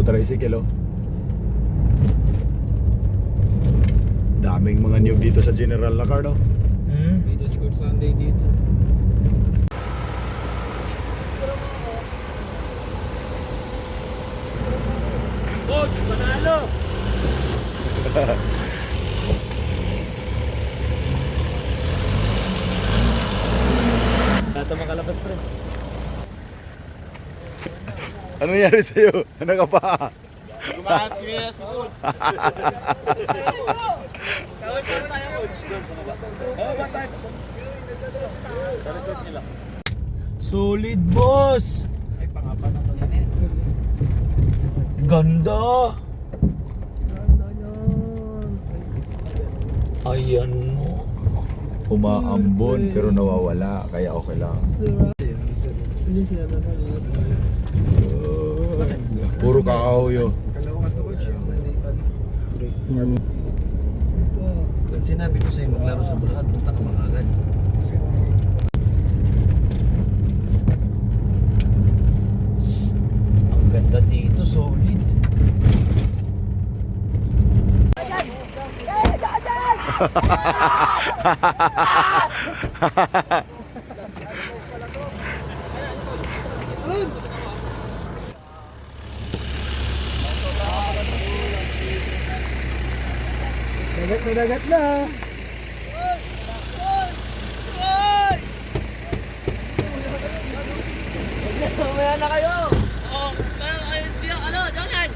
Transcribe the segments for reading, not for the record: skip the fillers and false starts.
tricycle, oh. Daming mga niyog dito sa General Lacar, no? Dito si Coach Sunday dito. Coach, panalo! Lahat ang makalabas, pre. Ano nangyari sa'yo? Ano ka pa? Lumahat si Mia sa coach. Tawag tayo, coach. Sa resort nila. Solid, boss! Ay, pang-apat na to na yan. Ganda! Ayan mo. Umaambon pero nawawala, kaya okay lang. Puro kahoy, oh. Kalawakan to, coach. Sinabi ko sa'yo maglaro sa Bulacan, punta ka mga agad. Ang ganda dito, solid. Dagat na. Mamaya na kayo. Oo, ano, Jonathan.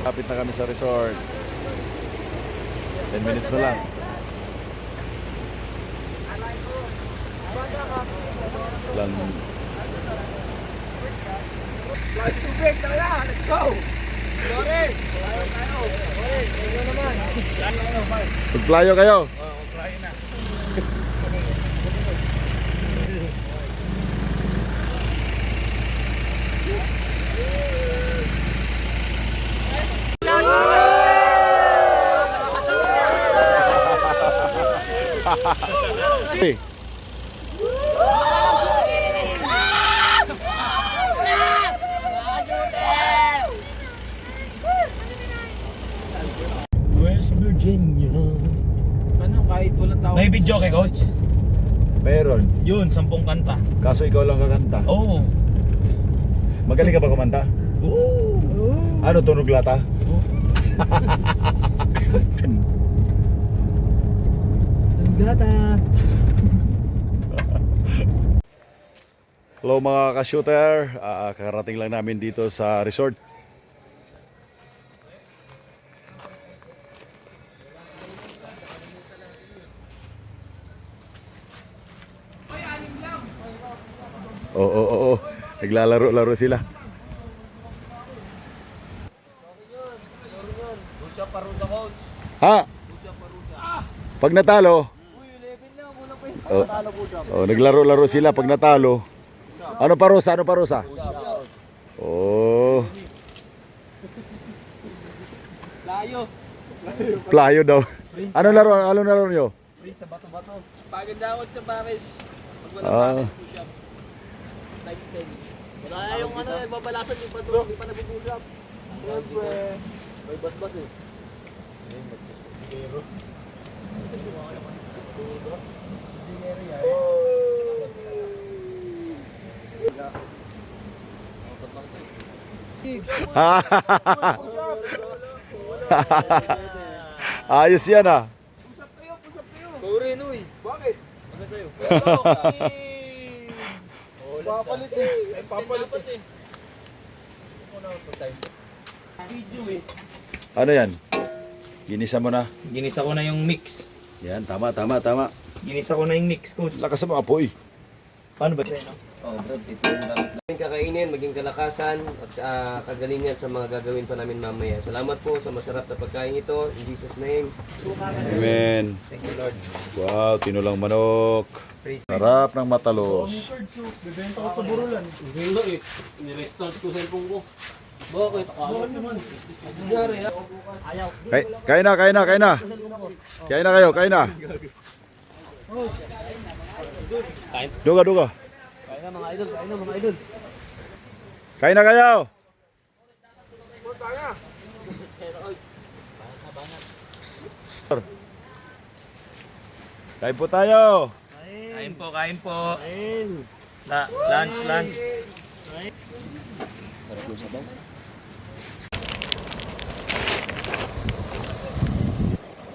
Kapit na kami sa resort. 10 minutes na lang. Lang. Last to break na lang. Let's go. Flores. Flores, ikaw naman. Plano, Mars. Magplayo kayo. Oo, plano na. Hey. West Virginia. Ano, kahit walang tao. May video kay coach? Meron. Yun, 10 kanta. Kaso ikaw lang kakanta. Oo. Magaling ka ba kumanta? Oo. Ano, tunog lata? Gata. Hello mga ka-shooter, kakarating lang namin dito sa resort. Oo. Naglalaro-laro sila. Ha? Pag natalo, naglaro-laro sila pag natalo. Ano parusa? Oh. Playo daw. Ano laro nyo? Sa bato-bato. Pagandawat sa Paris. Pag wala Paris, push up. Times 10. Wala yung ano, babalasan yung pato, hindi pa nag-push up. Siyempre. May bas-bas eh. Dinero. Ayos yan ah. Pusap kayo. Ikaw rin, uy. Bakit? Ano sa'yo? Papalit eh. Papalit eh. Video eh. Ano yan? Ginisa mo na. Ginisa ko na yung mix. Yan, tama. Ginisa ko na yung mix, coach. Lakas mo apoy. Paano ba? Oh, bro, ito yung daming kakainin, maging kalakasan at kagalingan sa mga gagawin pa namin mamaya. Salamat po sa masarap na pagkain ito. In Jesus' name. Amen. Thank you, Lord. Wow, tinulang manok. Sarap ng matalos. Bebenta ko sa burulan. Hindi eh. Nirestart ko sa cellphone ko. Bakit? Bakit naman? Nangyari ha? Ayaw. Kain na, kain na, kain na. Kain na kayo, kain na. Duga, duga. Kain na mga idol, kain na mga idol. Kain na kayo. Kain po tayo. Kain po, kain po. Lunch, lunch.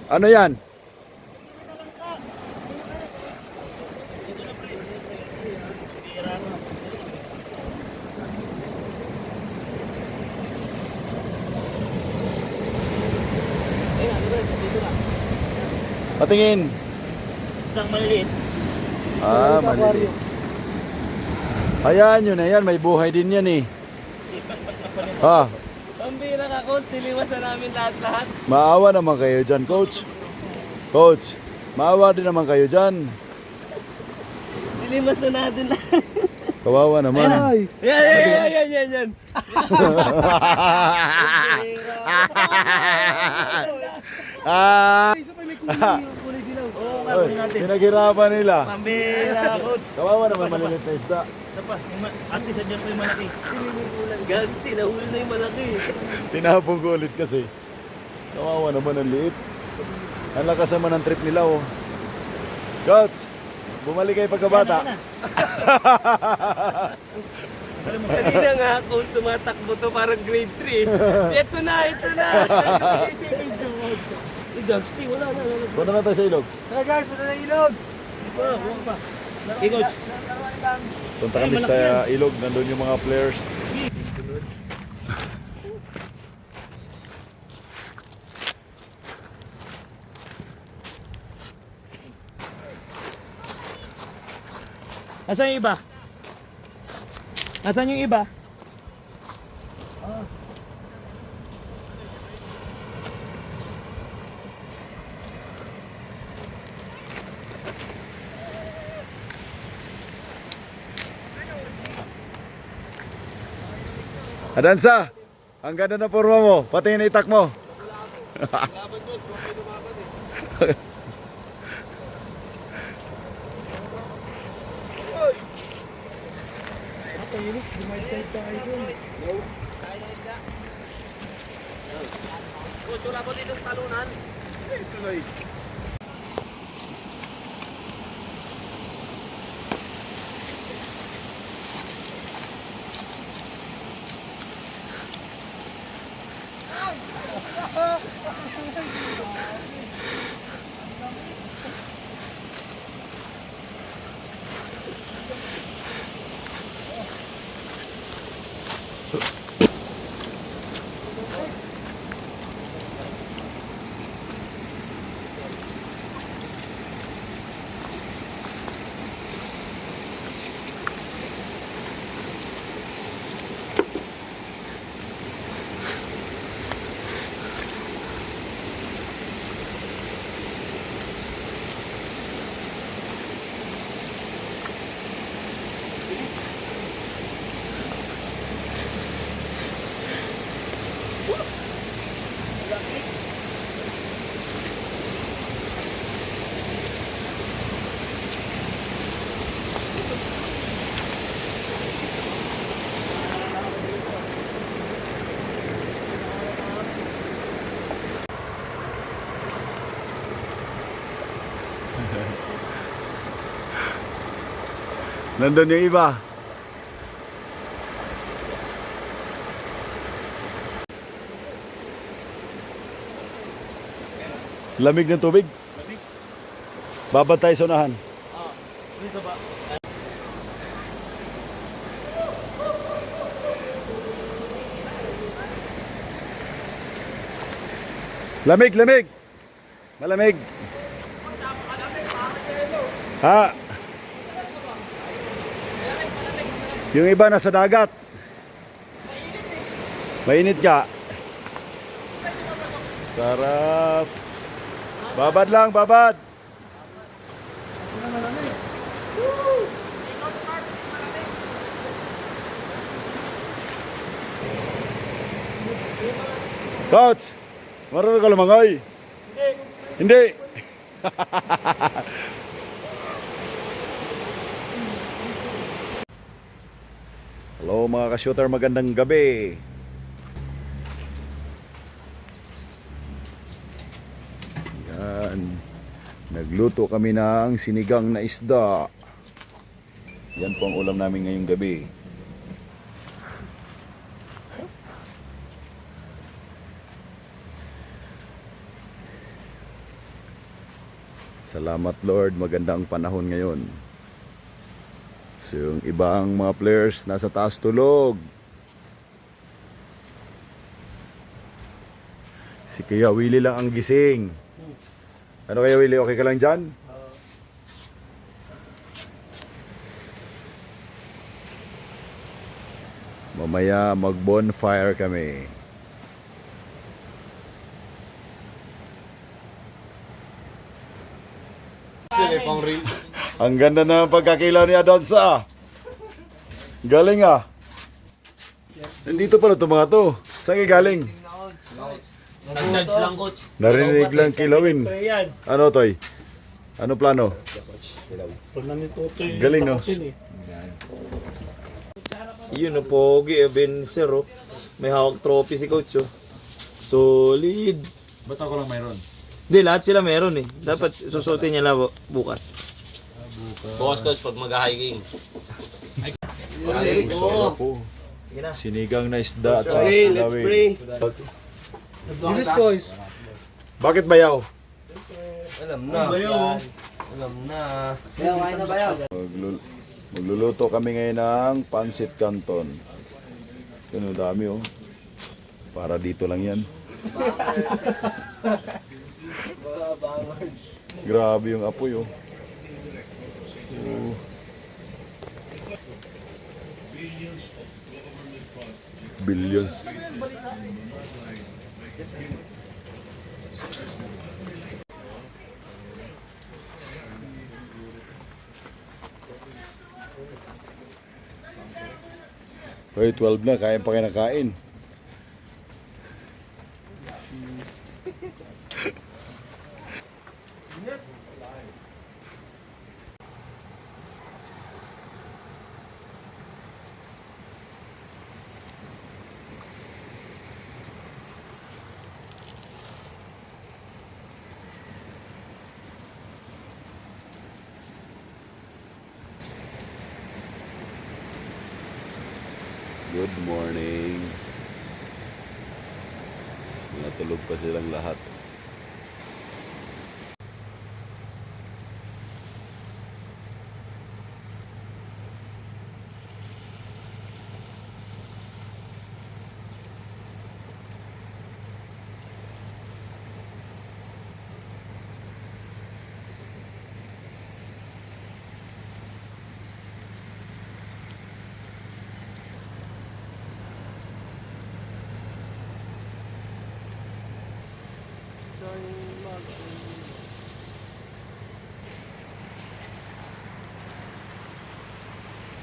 Ano yan? Patingin. Isang maliliit. Ah, mali. Ayan, yun na yan. May buhay din yan eh. Ah, Pambira ka, Coach. Tiniwas na namin lahat-lahat. maawa naman kayo dyan, coach. Coach, maawa din naman kayo dyan. Tiniwas na natin lahat. Kawawa naman. Yan. Ah, Isa pa may kulay dilaw. Oo nga, oy, kunin natin. pinaghirapan nila. Pambira, coach. Kawawa naman malilit na isda. Isa pa, at least andyan po yung malaki. Gags, tinahuli na yung malaki. Tinapong ko ulit kasi. Kawawa naman ang liit. Ang lakas naman ng trip nila oh. Coach, bumalik kayo pagkabata. Kanina nga, Coach, tumatakbo to parang grade 3. Ito na. Si medyo, Coach. Gags, wala na. Punta na tayo sa ilog. Tara guys, punta na ilog. Huwag pa. Okay, coach. Laruan lang. Punta kami sa ilog. Nandun yung mga players. Nasaan yung iba? Nasaan yung iba? Adansa, ang ganda na forma mo. Pati yung itak mo. Coach, wala ba dito talunan? Nandun yung iba. Lamig ng tubig. Babad tayo sa unahan. Dito ba? Lamig, lamig. Malamig. Ha? Yung iba nasa dagat. Mainit ka. Sarap. Babad lang, babad. Coach, marunong ka lumangoy? Hindi. Hello mga ka-shooter, magandang gabi. Yan. Nagluto kami ng sinigang na isda. Yan po ang ulam namin ngayong gabi. Salamat Lord, maganda ang panahon ngayon. So yung ibang mga players nasa taas tulog. Si Kuya Willie lang ang gising. Ano Kuya Willie, okay ka lang dyan? Mamaya mag-bonfire kami. Ang ganda na ng pagkakilaw ni Adonsa. Galing ah. Nandito pala itong mga to. Saan kayo galing? Nag-charge lang, coach. Narinig lang kilawin. Yan. Ano Toy? Ano plano? Pag nanituto yung Galing no? Yun, oh, pogi, Ebenezer, oh. May hawak trophy si coach, oh. Solid. Ba't ako lang mayroon? Hindi, lahat sila meron eh. Dapat susutin niya lang bukas. Bukas coach, pag mag-hiking. Po. Sinigang na isda at saka Let's kilawin. pray. Bilis, coach. Bakit bayaw? Alam na. Alam na. Magluluto kami ngayon ng Pancit Canton. Ano dami oh. Para dito lang yan. Grabe yung apoy oh. Billions. Hoy, 12 na, kaya pa kayo nakain. Good morning. Natulog pa silang lahat.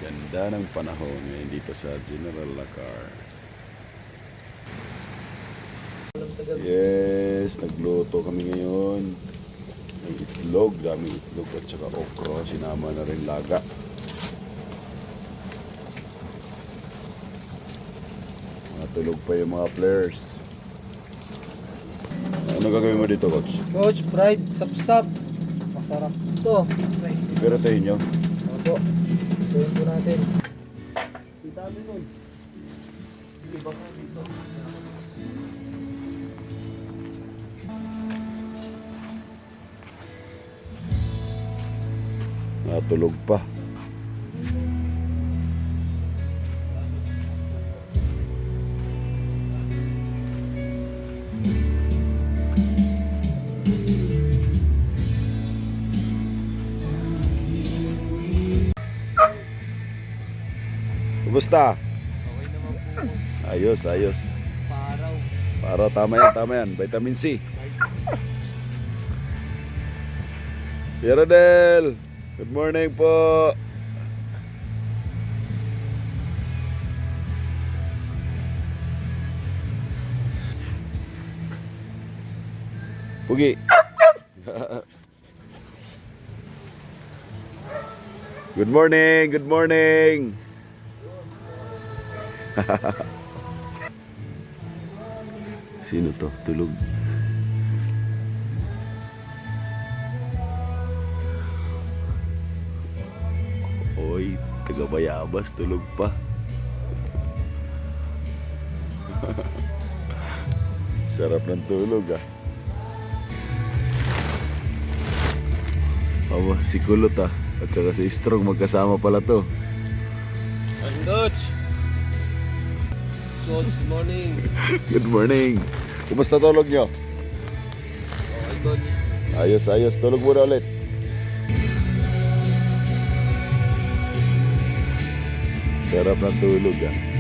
Ganda ng panahon ngayon dito sa General Lacar. Yes, nagluto kami ngayon. May itlog, daming itlog at saka okra. Sinama na rin laga. Matulog pa yung mga players. Ano gagawin mo dito, Coach? Coach, fried, sapsap. Masarap to. Pero tayo nyo. Opo. Tuyin po natin. Natulog pa. Kumusta? Okay naman po. Ayos, ayos. Paraw. Para tama yan, tama yan. Vitamin C. Pieradel, good morning po. Pugi. Good morning, good morning. Sino to? Tulog. Oy, taga Bayabas, tulog pa. Sarap ng tulog ah. Aba, si Kulot ah. At saka si Strong magkasama pala to. Coach! Coach, good morning. Good morning. Kumusta tulog nyo? Okay, Coach. Ayos, ayos. Tulog muna ulit. Sarap ng tulog ah.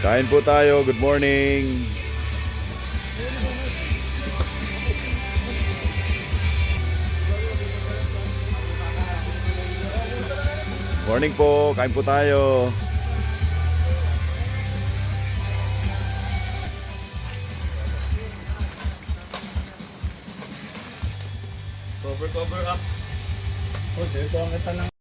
Kain po tayo. Good morning. Morning po. Kain po tayo. Cover up. Oh, ito ang kita ng